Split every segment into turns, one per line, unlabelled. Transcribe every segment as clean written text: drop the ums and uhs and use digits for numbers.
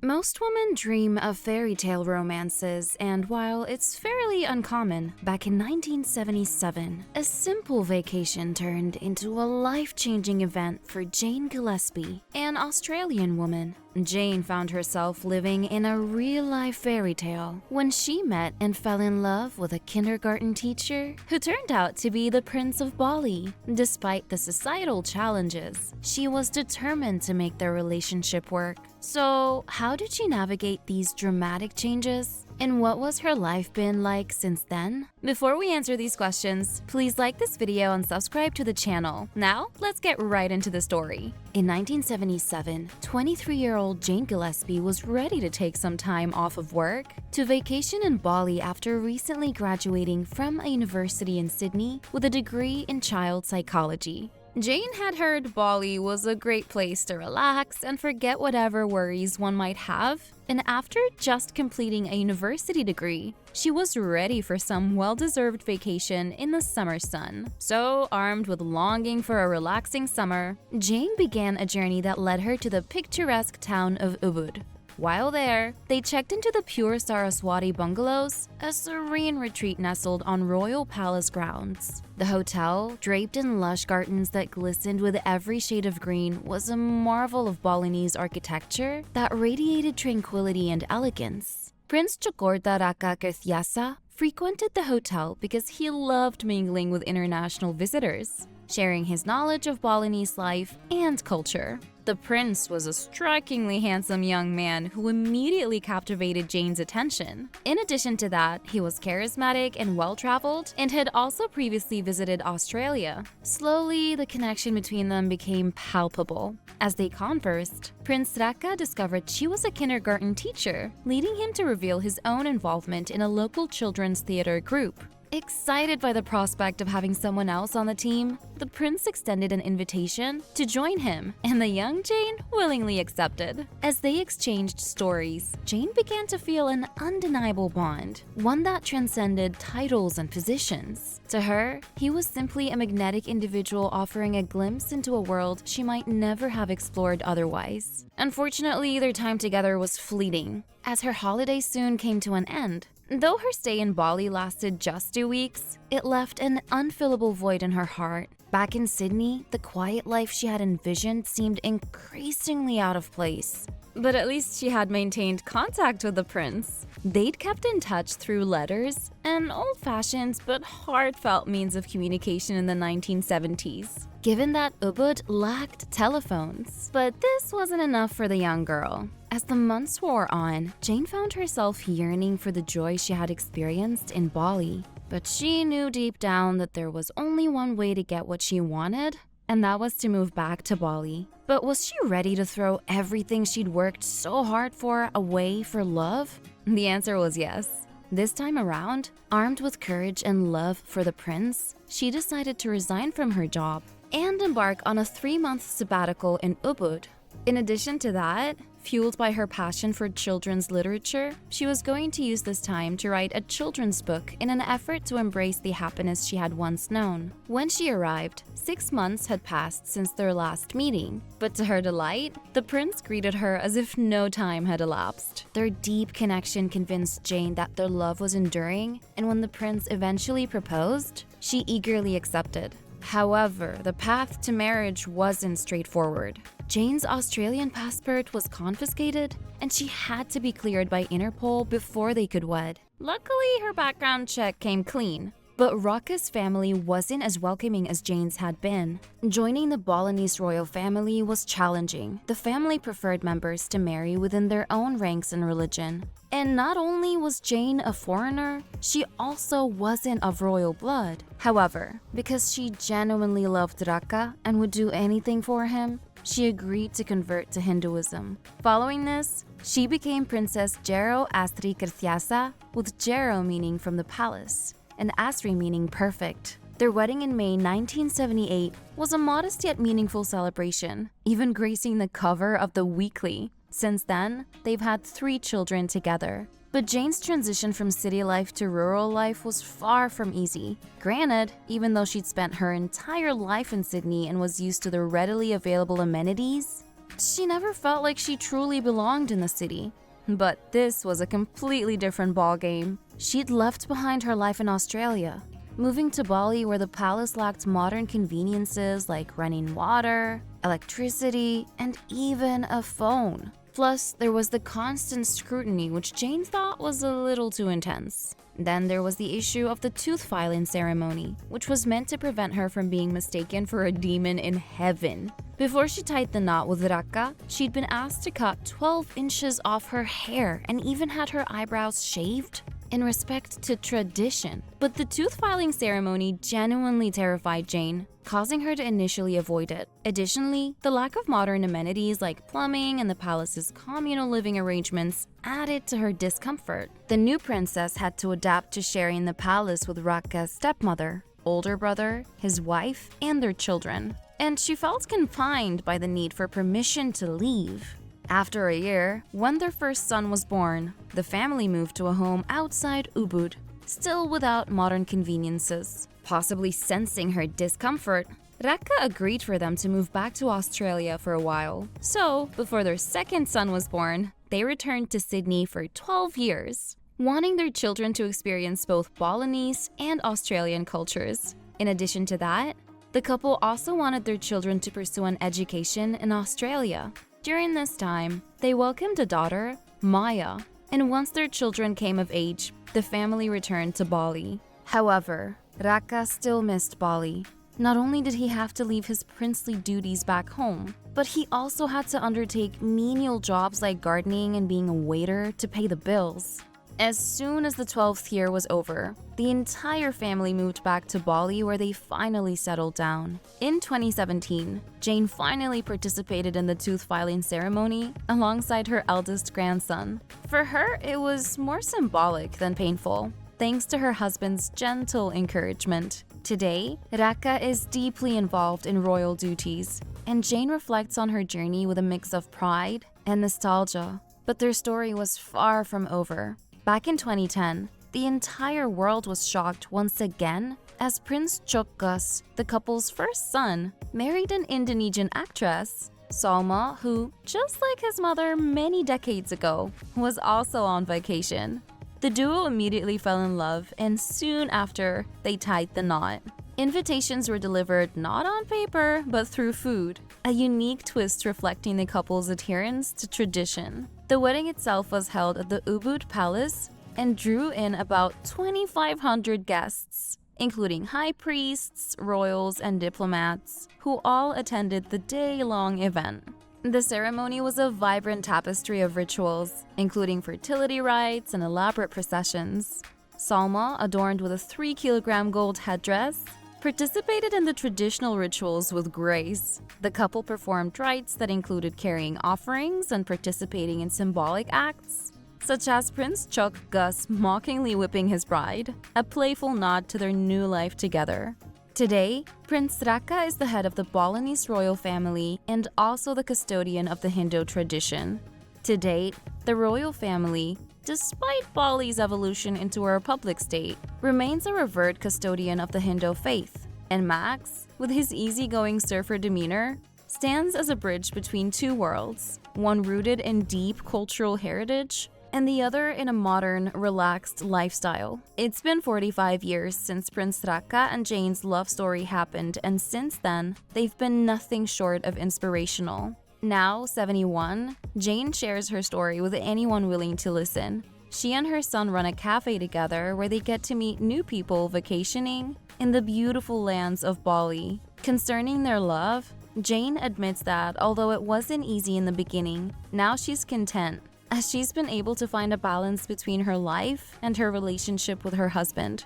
Most women dream of fairy tale romances, and while it's fairly uncommon, back in 1977, a simple vacation turned into a life-changing event for Jane Gillespie, an Australian woman. Jane found herself living in a real-life fairy tale when she met and fell in love with a kindergarten teacher who turned out to be the Prince of Bali. Despite the societal challenges, she was determined to make their relationship work. So, how did she navigate these dramatic changes? And what was her life been like since then? Before we answer these questions, please like this video and subscribe to the channel. Now, let's get right into the story. In 1977, 23-year-old Jane Gillespie was ready to take some time off of work to vacation in Bali after recently graduating from a university in Sydney with a degree in child psychology. Jane had heard Bali was a great place to relax and forget whatever worries one might have, and after just completing a university degree, she was ready for some well-deserved vacation in the summer sun. So, armed with longing for a relaxing summer, Jane began a journey that led her to the picturesque town of Ubud. While there, they checked into the Pure Saraswati bungalows, a serene retreat nestled on royal palace grounds. The hotel, draped in lush gardens that glistened with every shade of green, was a marvel of Balinese architecture that radiated tranquility and elegance. Prince Chokorda Raka Kirtiasa frequented the hotel because he loved mingling with international visitors, sharing his knowledge of Balinese life and culture. The prince was a strikingly handsome young man who immediately captivated Jane's attention. In addition to that, he was charismatic and well-traveled and had also previously visited Australia. Slowly, the connection between them became palpable. As they conversed, Prince Raka discovered she was a kindergarten teacher, leading him to reveal his own involvement in a local children's theater group. Excited by the prospect of having someone else on the team, the prince extended an invitation to join him, and the young Jane willingly accepted. As they exchanged stories, Jane began to feel an undeniable bond, one that transcended titles and positions. To her, he was simply a magnetic individual offering a glimpse into a world she might never have explored otherwise. Unfortunately, their time together was fleeting, as her holiday soon came to an end. Though her stay in Bali lasted just 2 weeks, it left an unfillable void in her heart. Back in Sydney, the quiet life she had envisioned seemed increasingly out of place. But at least she had maintained contact with the prince. They'd kept in touch through letters, an old-fashioned but heartfelt means of communication in the 1970s, given that Ubud lacked telephones. But this wasn't enough for the young girl. As the months wore on, Jane found herself yearning for the joy she had experienced in Bali. But she knew deep down that there was only one way to get what she wanted, and that was to move back to Bali. But was she ready to throw everything she'd worked so hard for away for love? The answer was yes. This time around, armed with courage and love for the prince, she decided to resign from her job and embark on a 3-month sabbatical in Ubud. In addition to that, fueled by her passion for children's literature, she was going to use this time to write a children's book in an effort to embrace the happiness she had once known. When she arrived, 6 months had passed since their last meeting, but to her delight, the prince greeted her as if no time had elapsed. Their deep connection convinced Jane that their love was enduring, and when the prince eventually proposed, she eagerly accepted. However, the path to marriage wasn't straightforward. Jane's Australian passport was confiscated, and she had to be cleared by Interpol before they could wed. Luckily, her background check came clean, but Raka's family wasn't as welcoming as Jane's had been. Joining the Balinese royal family was challenging. The family preferred members to marry within their own ranks and religion. And not only was Jane a foreigner, she also wasn't of royal blood. However, because she genuinely loved Raka and would do anything for him, she agreed to convert to Hinduism. Following this, she became Princess Jero Astri Kirtiasa, with Jero meaning from the palace, and Astri meaning perfect. Their wedding in May 1978 was a modest yet meaningful celebration, even gracing the cover of the Weekly. Since then, they've had 3 children together. But Jane's transition from city life to rural life was far from easy. Granted, even though she'd spent her entire life in Sydney and was used to the readily available amenities, She never felt like she truly belonged in the city. But this was a completely different ballgame. She'd left behind her life in Australia, moving to Bali where the palace lacked modern conveniences like running water, electricity, and even a phone. Plus, there was the constant scrutiny which Jane thought was a little too intense. Then there was the issue of the tooth filing ceremony, which was meant to prevent her from being mistaken for a demon in heaven. Before she tied the knot with Raka, she'd been asked to cut 12 inches off her hair and even had her eyebrows shaved in respect to tradition. But the tooth filing ceremony genuinely terrified Jane, causing her to initially avoid it. Additionally, the lack of modern amenities like plumbing and the palace's communal living arrangements added to her discomfort. The new princess had to adapt to sharing the palace with Raka's stepmother, older brother, his wife, and their children. And she felt confined by the need for permission to leave. After a year, when their first son was born, the family moved to a home outside Ubud, still without modern conveniences. Possibly sensing her discomfort, Raka agreed for them to move back to Australia for a while. So, before their second son was born, they returned to Sydney for 12 years, wanting their children to experience both Balinese and Australian cultures. In addition to that, the couple also wanted their children to pursue an education in Australia. During this time, they welcomed a daughter, Maya, and once their children came of age, the family returned to Bali. However, Raka still missed Bali. Not only did he have to leave his princely duties back home, but he also had to undertake menial jobs like gardening and being a waiter to pay the bills. As soon as the 12th year was over, the entire family moved back to Bali where they finally settled down. In 2017, Jane finally participated in the tooth filing ceremony alongside her eldest grandson. For her, it was more symbolic than painful, thanks to her husband's gentle encouragement. Today, Raka is deeply involved in royal duties, and Jane reflects on her journey with a mix of pride and nostalgia. But their story was far from over. Back in 2010, the entire world was shocked once again as Prince Chokgus, the couple's first son, married an Indonesian actress. Salma, who, just like his mother many decades ago, was also on vacation. The duo immediately fell in love, and soon after, they tied the knot. Invitations were delivered not on paper, but through food, a unique twist reflecting the couple's adherence to tradition. The wedding itself was held at the Ubud Palace and drew in about 2,500 guests, including high priests, royals, and diplomats, who all attended the day-long event. The ceremony was a vibrant tapestry of rituals, including fertility rites and elaborate processions. Salma, adorned with a 3-kilogram gold headdress, participated in the traditional rituals with grace. The couple performed rites that included carrying offerings and participating in symbolic acts, such as Prince Chokgus mockingly whipping his bride, a playful nod to their new life together. Today, Prince Raka is the head of the Balinese royal family and also the custodian of the Hindu tradition. To date, the royal family, despite Bali's evolution into a republic state, remains a revered custodian of the Hindu faith, and Max, with his easygoing surfer demeanor, stands as a bridge between two worlds, one rooted in deep cultural heritage and the other in a modern, relaxed lifestyle. It's been 45 years since Prince Raka and Jane's love story happened, and since then, they've been nothing short of inspirational. Now 71, Jane shares her story with anyone willing to listen. She and her son run a cafe together where they get to meet new people vacationing in the beautiful lands of Bali. Concerning their love, Jane admits that although it wasn't easy in the beginning, now she's content, as she's been able to find a balance between her life and her relationship with her husband.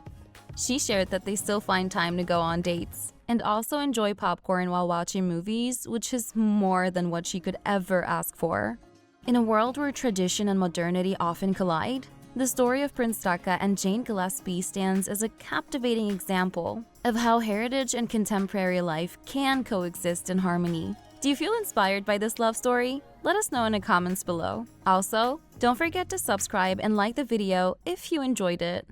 She shared that they still find time to go on dates and also enjoy popcorn while watching movies, which is more than what she could ever ask for. In a world where tradition and modernity often collide, the story of Prince Raka and Jane Gillespie stands as a captivating example of how heritage and contemporary life can coexist in harmony. Do you feel inspired by this love story? Let us know in the comments below. Also, don't forget to subscribe and like the video if you enjoyed it.